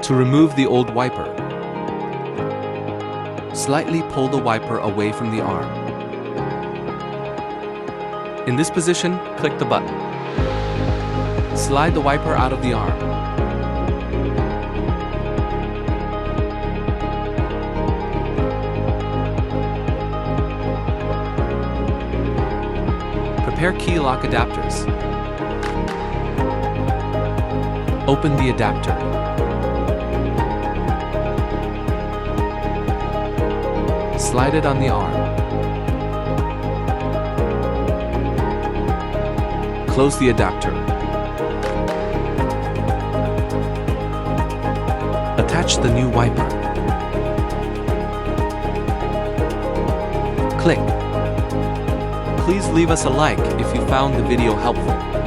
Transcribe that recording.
To remove the old wiper, slightly pull the wiper away from the arm. In this position, click the button. Slide the wiper out of the arm. Prepare key lock adapters. Open the adapter. Slide it on the arm. Close the adapter. Attach the new wiper. Click. Please leave us a like if you found the video helpful.